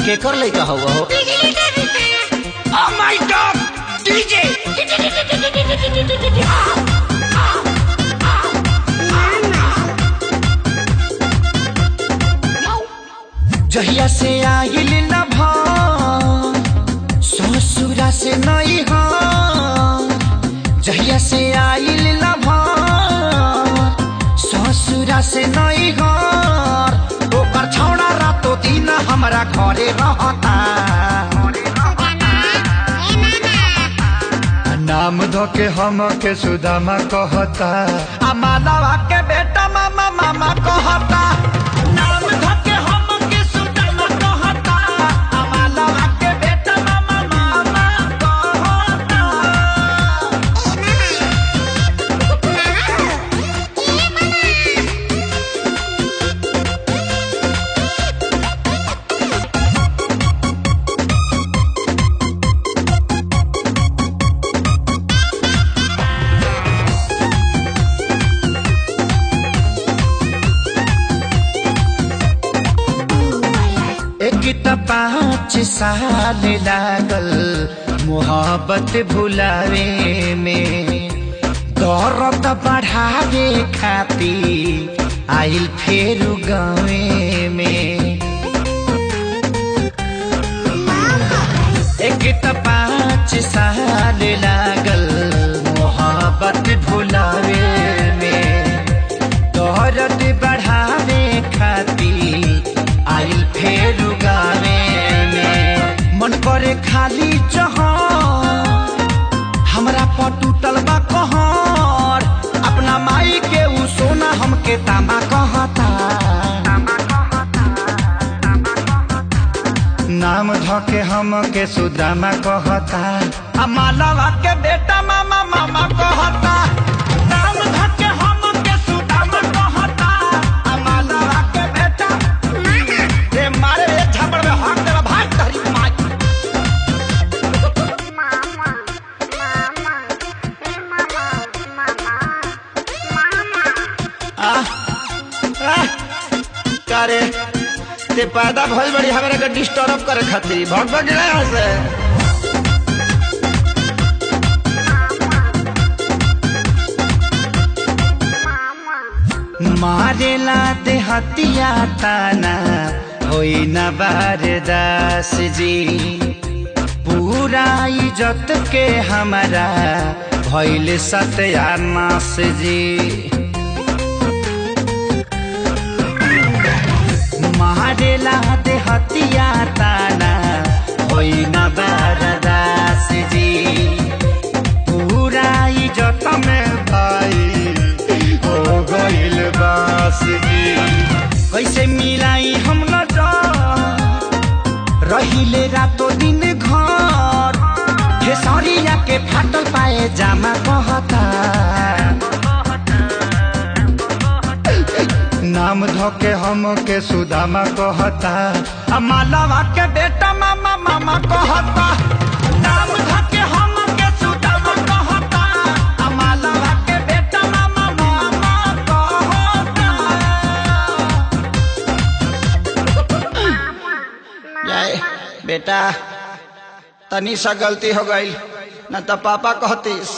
केकर लइका हुआ हो? Oh my God, DJ! जहिया से आइल न ससुरा से नहीं हो, जहिया से आइल न ससुरा से नहीं हो, ओकर छौड़ा रातो दिन हमरा घरे रहता। नाम धोके हम के सुदामा कहता, आ मालावा के बेटा मामा मामा कहता। नाम धोके हम के सुदामा कहता, आ मालावा के बेटा मामा मामा कहता। एक त 5 साल लागल मोहब्बत भुलावे में, दर्द बढ़ावे खातिर आइल फेर गावे में। एक त 5 साल लागल मोहब्बत भुलावे में, दर्द बढ़ावे खातिर आइल फेर गावे में। मन करे खाली चहर, हमरा पर टूटल बा कहर, अपना माई के उ सोना हमके तामा कहता। नाम धके हम के सुदामा कहता, आ मालावा के बेटा मामा मामा कहता। नाम धके हम के सुदामा कहता, आ मालावा के बेटा रे मारे रे झापड़ में हाथ देला भाग तहरी माई। करे ते पैदा भइल बड़ी हमरा के डिस्टर्ब करे खातिर भग भग गया यहाँ से। मारेला दे हतिया ताना होई न बारदास जी, पूरा इज्जत के हमारा भइल सत्यानाश जी। मारेला दे हतिया ताना होई न बारदास जी, पूरा इज्जत में भाई हो गइल बास जी। कैसे मिलाई हम न रहिले रातो दिन घर, खेसरिया के फाटल पाए जामा कहता। नाम धोके हम के सुदामा कहता, आ मालावा के बेटा मामा मामा कहता। नाम धोके हम के सुदामा कहता, आ मालावा के बेटा मामा मामा कहता। जाए बेटा, तनी सा गलती हो गई न तो पापा कहतीस।